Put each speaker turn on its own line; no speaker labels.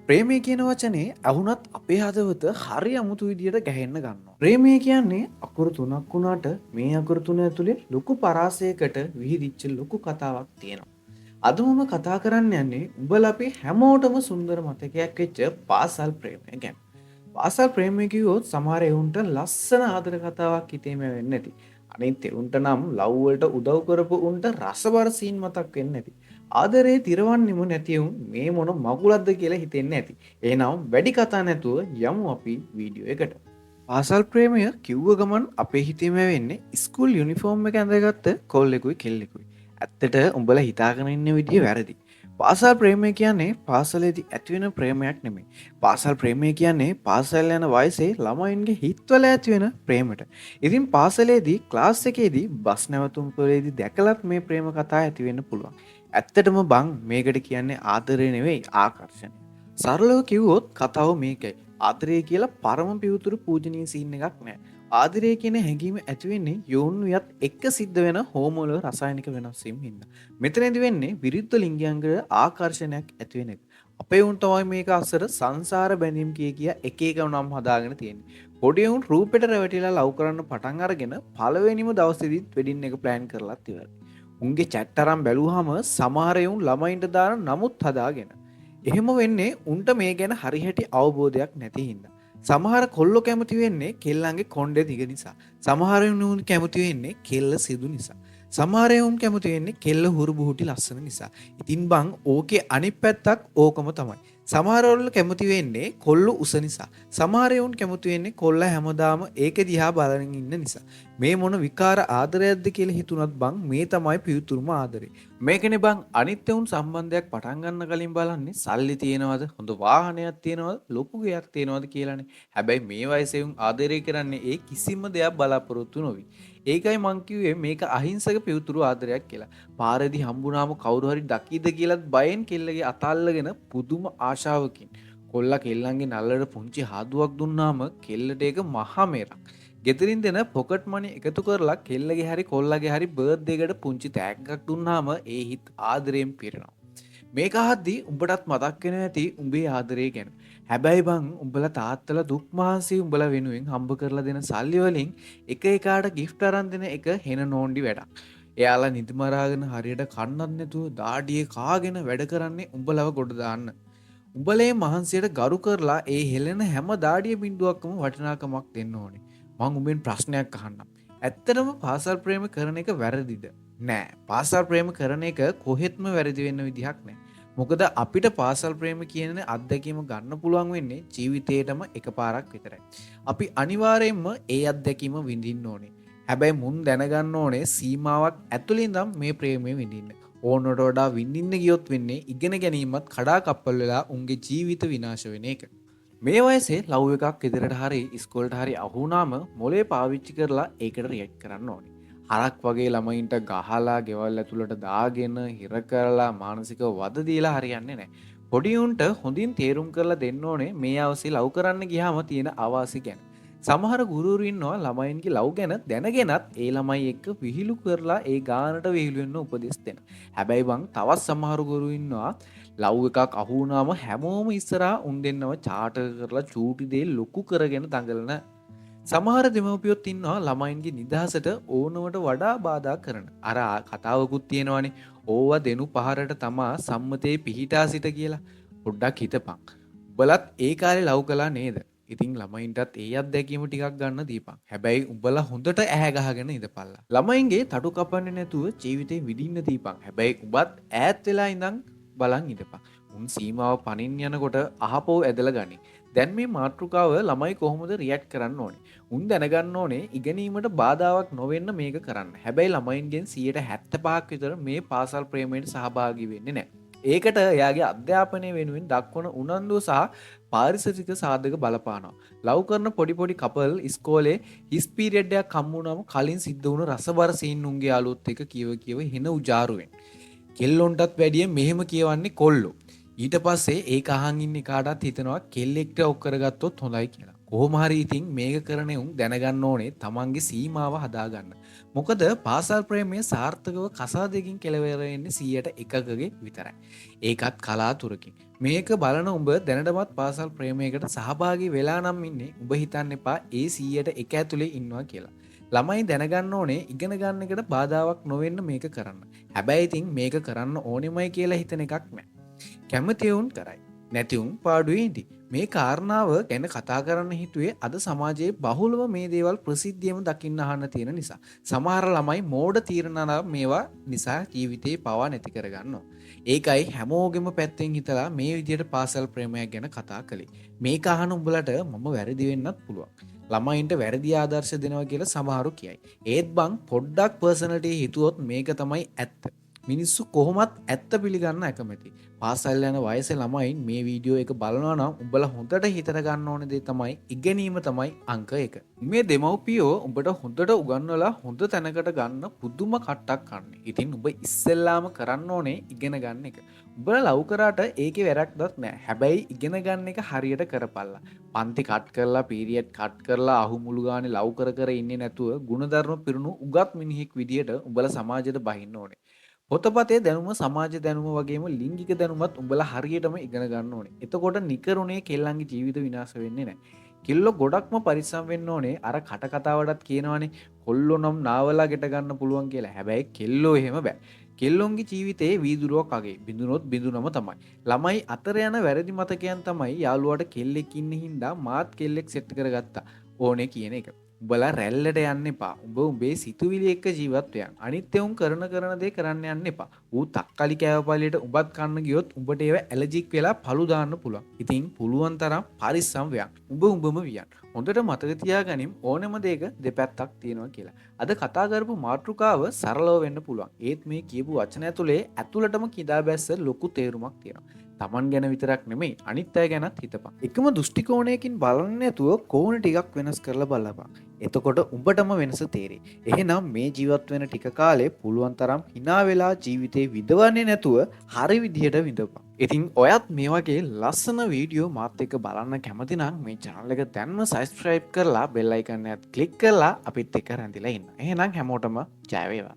ප්‍රේමය කියන වචනේ ඇහුනත් අපේ හදවත හරි අමුතු විදියට ගැහෙන්න ගන්නවා. ප්‍රේමය කියන්නේ අකුරු තුනක් වුණාට මේ අකුරු තුන ඇතුලේ ලොකු පරාසයකට විහිදිච්ච ලොකු කතාවක් තියෙනවා. අද මම කතා කරන්න යන්නේ උඹලා අපි හැමෝටම සුන්දර මතකයක් වෙච්ච පාසල් ප්‍රේමය ගැන. පාසල් ප්‍රේමය කිව්වොත් සමහර එවුන්ට ලස්සන ආදර කතාවක් හිතේම වෙන්නේ නැති. අනිත් එවුන්ට නම් ලව් වලට උදව් කරපු උන්ට රසබර සීන් මතක් වෙන්නේ නැති. ආදරේ තිරවන්නෙම නැති උන් මේ මොන මගුලක්ද කියලා හිතෙන්නේ නැති. එහෙනම් වැඩි කතා නැතුව යමු අපි වීඩියෝ එකට. පාසල් ප්‍රේමය කිව්ව ගමන් අපේ හිතේම වෙන්නේ ස්කූල් යුනිෆෝම් එක ඇඳගත්ත කොල්ලෙකුයි කෙල්ලෙකුයි. ඇත්තට උඹලා හිතාගෙන ඉන්න විදිය වැරදි. පාසල් ප්‍රේමය කියන්නේ පාසලේදී ඇතිවෙන ප්‍රේමයක් නෙමෙයි. පාසල් ප්‍රේමය කියන්නේ පාසල් යන වයසේ ළමයින්ගේ හිත්වල ඇතිවෙන ප්‍රේමයට. ඉතින් පාසලේදී ක්ලාස් එකේදී බස් නැවතුම් පොලේදී දැකලත් මේ ප්‍රේම කතා ඇති වෙන්න පුළුවන්. ඇත්තටම බං මේකට කියන්නේ ආදරේ නෙවෙයි ආකර්ෂණය. සරලව කිව්වොත් කතාව මේකයි. ආදරය කියලා පරම පිවිතුරු පූජනීය සීන් එකක් නෑ. ආදරය කියන හැඟීම ඇති වෙන්නේ යෝන් වියත් එක්ක සිද්ධ වෙන හෝමෝල රසායනික වෙනස් වීම හින්දා. මෙතනදී වෙන්නේ විරුද්ධ ලිංගයන්ගේ ආකර්ෂණයක් ඇති වෙන එක. අපේ උන් තමයි මේක අසර සංසාර බැඳීම් කිය එක එක නම් හදාගෙන තියෙන්නේ. පොඩි උන් රූපෙට රැවටිලා ලව් කරන්න පටන් අරගෙන පළවෙනිම දවසේදීත් වෙඩින් එක ප්ලෑන් කරලාත් ඉවරයි. උන්ගේ චැට් අරන් බැලුවාම සමහර උන් ළමයින්ට දාන නමුත් හදාගෙන. එහෙම වෙන්නේ උන්ට මේ ගැන හරිහැටි අවබෝධයක් නැති හින්දා. සමහර කොල්ලෝ කැමති වෙන්නේ කෙල්ලන්ගේ කොණ්ඩේ දිග නිසා. සමහර උන් කැමති වෙන්නේ කෙල්ල සිදු නිසා. සමහර උන් කැමති වෙන්නේ කෙල්ල හුරු බුහුටි ලස්සන නිසා. ඉතින් බං ඕකේ අනිත් පැත්තක් ඕකම තමයි. සමහර වල කැමති වෙන්නේ කොල්ල උස නිසා. සමහර උන් කැමති වෙන්නේ කොල්ල හැමදාම ඒක දිහා බලන ඉන්න නිසා. මේ මොන විකාර ආදරයක්ද කියලා හිතුණත් බං මේ තමයි පියුතුරුම ආදරේ. මේකනේ බං අනිත් උන් සම්බන්ධයක් පටන් ගන්න කලින් බලන්නේ සල්ලි තියෙනවද හොඳ වාහනයක් තියෙනවද ලොකු ගෙයක් තියෙනවද කියලානේ. හැබැයි මේ වයසේ උන් ආදරය කරන්නේ ඒ කිසිම දෙයක් බලාපොරොත්තු නොවි. ඒකයි මං කිව්වේ මේක අහිංසක පියුතුරු ආදරයක් කියලා. පාරේදී හම්බුනාම කවුරු හරි දකීද කියලාත් බයෙන් කෙල්ලගේ අත අල්ලගෙන පුදුම ආශාවකින් කොල්ලා කෙල්ලන්ගේ නල්ලට පුංචි හාදුවක් දුන්නාම කෙල්ලට ඒක මහා මේරක්. ගෙදරින් දෙන පොකට් මනි එකතු කරලා කෙල්ලගේ හරි කොල්ලගේ හරි බර්ත්ඩේ එකට පුංචි තෑග්ගක් දුන්නාම ඒ හිත ආදරයෙන් පිරෙනවා. මේක අහද්දී උඹටත් මතක් වෙනවා ඇති උඹේ ආදරේ ගැන. හැබැයි බං උඹලා තාත්තලා දුක් මහන්සි උඹලා වෙනුවෙන් හම්බ කරලා දෙන සල්ලි වලින් එක එකාට ගිෆ්ට් අරන් දෙන එක හෙන නෝන්ඩි වැඩක්. එයාලා නිදිමරාගෙන හරියට කන්නත් නැතුව දාඩියේ කාගෙන වැඩ කරන්නේ උඹලව ගොඩ දාන්න. උඹලේ මහන්සියට ගරු කරලා ඒ හෙලෙන හැම දාඩිය බින්දුවක්ම වටිනාකමක් දෙන්න ඕනේ. මං උඹෙන් ප්‍රශ්නයක් අහන්නම්. ඇත්තටම පාසල් ප්‍රේම කරන එක වැරදිද? නෑ. පාසල් ප්‍රේම කරන එක කොහෙත්ම වැරදි වෙන්න විදිහක් නෑ. මොකද අපිට පාසල් ප්‍රේම කියන අත්දැකීම ගන්න පුළුවන් වෙන්නේ ජීවිතේටම එකපාරක් විතරයි. අපි අනිවාර්යයෙන්ම ඒ අත්දැකීම විඳින්න ඕනේ. හැබැයි මුන් දැනගන්න ඕනේ සීමාවක් ඇතුළේ ඉඳන් මේ ප්‍රේමය විඳින්න. ඕනට වඩා විඳින්න ගියොත් වෙන්නේ ඉගෙන ගැනීමත් කඩා කප්පල් වෙලා උන්ගේ ජීවිත විනාශ වෙන එක. මේ වයසේ ලව් එකක් ඉදිරියට හරි ඉස්කෝලේට හරි අහු වුණාම මොලේ පාවිච්චි කරලා ඒකට රියැක්ට් කරන්න ඕනේ. හරක් වගේ ළමයින්ට ගහලා ගෙවල් ඇතුළට දාගෙන හිර කරලා මානසිකව වද දීලා හරියන්නේ නැහැ. පොඩි උන්ට හොඳින් තේරුම් කරලා දෙන්න ඕනේ මේ අවශ්‍ය ලව් කරන්න ගියාම තියෙන අවාසි ගැන. සමහර ගුරුවරු ඉන්නවා ළමයින්ගේ ලව් ගැන දැනගෙනත් ඒ ළමයි එක්ක විහිළු කරලා ඒ ගානට විහිළු වෙන්න උපදෙස් දෙන. හැබැයි බං තවත් සමහර ගුරු ඉන්නවා ලව් එකක් අහු වුණාම හැමෝම ඉස්සරහා උන් දෙන්නව චාටර් කරලා චූටි දේ ලොකු කරගෙන දඟලන. සමහර දෙමව්පියොත් ඉන්නවා ළමයින්ගේ නිදහසට ඕනවට වඩා බාධා කරන. අර කතාවකුත් තියෙනවානේ ඕවා දෙනු පහරට තමා සම්මතේ පිහිටා සිට කියලා. පොඩ්ඩක් හිතපන්. උඹලත් ඒ කාලේ ලව් කළා නේද? ඉතින් ළමයින්ටත් ඒ අත්දැකීම ටිකක් ගන්න දීපන්. හැබැයි උඹලා හොඳට ඇහැ ගහගෙන ඉඳපල්ලා. ළමයින්ගේ තටු කපන්නේ නැතුව ජීවිතේ විඳින්න දීපන්. හැබැයි උඹත් ඈත් වෙලා ඉඳන් බලන් ඉඳපන්. උන් සීමාව පනින්න යනකොට අහපෝ ඇදලා ගනි. දැන් මේ මාතෘකාව ළමයි කොහොමද රියැක්ට් කරන්න ඕනේ? උන් දැනගන්න ඕනේ ඉගෙනීමට බාධාවක් නොවෙන්න මේක කරන්න. හැබැයි ළමයින්ගෙන් 75%ක් විතර මේ පාසල් ප්‍රේමයට සහභාගී වෙන්නේ නැහැ. ඒකට එයාගේ අධ්‍යාපනය වෙනුවෙන් දක්වන උනන්දුව සහ පාරිසරික සාධක බලපානවා. ලව් කරන පොඩි පොඩි කපල් ඉස්කෝලේ හිස් පීරියඩ් එකක් හම්බ වුණාම කලින් සිද්ධ වුණු රසබර සීන් උන්ගේ යාළුවොත් එක කියව හින උජාරුවෙන්. කෙල්ලොන්ටත් වැඩිය මෙහෙම කියවන්නේ කොල්ලෝ. ඊට පස්සේ ඒක අහන් ඉන්න කාටත් හිතනවා කෙල්ලෙක්ට ඔක් කරගත්තොත් හොඳයි කියලා. කොහොම හරි ඉතින් මේක කරන උන් දැනගන්න ඕනේ තමන්ගේ සීමාව හදාගන්න. මොකද පාසල් ප්‍රේමය සාර්ථකව කසාදයකින් කෙලවර වෙන්නේ 100%ක විතරයි. ඒකත් කලාතුරකින්. මේක බලන උඹ දැනටමත් පාසල් ප්‍රේමයකට සහභාගී වෙලා නම් ඉන්නේ. උඹ හිතන්න එපා ඒ 100% ඇතුලේ ඉන්නවා කියලා. ළමයි දැනගන්න ඕනේ ඉගෙන ගන්න එකට බාධාවක් නොවෙන්න මේක කරන්න. හැබැයි ඉතින් මේක කරන්න ඕනෙමයි කියලා හිතන එකක් නෑ. කැමති වුන් කරයි. නැති වුන් පාඩුවේ ඉඳි. මේ කාරණාව ගැන කතා කරන්න හිතුවේ අද සමාජයේ බහුලව මේ දේවල් ප්‍රසිද්ධියම දකින්න අහන්න තියෙන නිසා. සමහර ළමයි මෝඩ තීරණ මේවා නිසා ජීවිතේ පවා නැති කරගන්නවා. ඒකයි හැමෝගෙම පැත්තෙන් හිතලා මේ විදියට පාසල් ප්‍රේමයක් ගැන කතා කළේ. මේක අහන උඹලට මම වැරදි වෙන්නත් පුළුවන්. ළමයින්ට වැරදි ආදර්ශ දෙනවා කියලා සමහරු කියයි. ඒත් බං පොඩ්ඩක් පර්සනලිටි හිතුවොත් මේක තමයි ඇත්ත. මිනිස්සු කොහොමත් ඇත්ත පිළිගන්න අකමැති. පාසල් යන වයසේ ළමයින් මේ වීඩියෝ එක බලනවා නම් උඹලා හොඳට හිතට ගන්න ඕන දේ තමයි ඉගෙනීම තමයි අංක 1. මේ දෙමව්පියෝ උඹට හොඳට උගන්වලා හොඳ තැනකට ගන්න පුදුම කට්ටක් කන්නේ. ඉතින් උඹ ඉස්සෙල්ලාම කරන්න ඕනේ ඉගෙන ගන්න එක. උඹලා ලව් කරාට ඒකේ වැරද්දක් නැහැ. හැබැයි ඉගෙන ගන්න එක හරියට කරපල්ලා. පන්ති කට් කරලා පීරියඩ් කට් කරලා අහු මුළු ගානේ ලව් කර කර ඉන්නේ නැතුව ಗುಣධර්ම පිරුණු උගත් මිනිහෙක් විදියට උඹලා සමාජයට බහින්න ඕනේ. පොතපතේ දැනුම සමාජ දැනුම වගේම ලිංගික දැනුමත් උඹලා හරියටම ඉගෙන ගන්න ඕනේ. එතකොට නිකරුණේ කෙල්ලන්ගේ ජීවිත විනාශ වෙන්නේ නැහැ. කෙල්ලෝ ගොඩක්ම පරිස්සම් වෙන්න ඕනේ. අර කට කතාවටත් කියනවනේ කොල්ලෝ නම් නාවලා ගෙට ගන්න පුළුවන් කියලා. හැබැයි කෙල්ලෝ එහෙම බෑ. කෙල්ලොන්ගේ ජීවිතේ වීදුරුවක් අගේ බිඳුනොත් බිඳුනම තමයි. ළමයි අතර යන වැරදි මතකයන් තමයි යාළුවාට කෙල්ලෙක් ඉන්න හින්දා මාත් කෙල්ලෙක් සෙට් කරගත්තා ඕනේ කියන එක. උඹලා රැල්ලට යන්න එපා. උඹ උඹේ සිතුවිලි එක්ක ජීවත් වෙන්න. අනිත් ඒවුන් කරන දේ කරන්න යන්න එපා. ඌ තක්කලි කෑවපල්ලියට උඹත් කන්න ගියොත් උඹට ඒව ඇලර්ජික් වෙලා පළු දාන්න පුළුවන්. ඉතින් පුළුවන් තරම් පරිස්සම් වෙන්න. උඹම වියන්. හොඳට මතක තියාගනින් ඕනෙම දෙයක දෙපැත්තක් තියෙනවා කියලා. අද කතා කරපු මාතෘකාව සරලව වෙන්න පුළුවන්. ඒත් මේ කියපු වචන ඇතුලේ ඇතුළටම කිදා බැස්ස ලොකු තේරුමක් තියෙනවා. තමන් ගැන විතරක් නෙමෙයි අනිත් අය ගැනත් හිතපන්. එකම දෘෂ්ටි කෝණයකින් බලන්නේ නැතුව කෝණ ටිකක් වෙනස් කරලා බලපන්. එතකොට උඹටම වෙනස තේරෙයි. එහෙනම් මේ ජීවත් වෙන ටික කාලේ පුළුවන් තරම් hina වෙලා ජීවිතේ විඳවන්නේ නැතුව හරි විදිහට විඳපන්. ඉතින් ඔයත් මේ වගේ ලස්සන වීඩියෝ මාත් එක්ක බලන්න කැමති නම් මේ channel එක දැන්ම subscribe කරලා bell icon එකත් click කරලා අපිත් එක්ක රැඳිලා ඉන්න. එහෙනම් හැමෝටම ජය වේවා.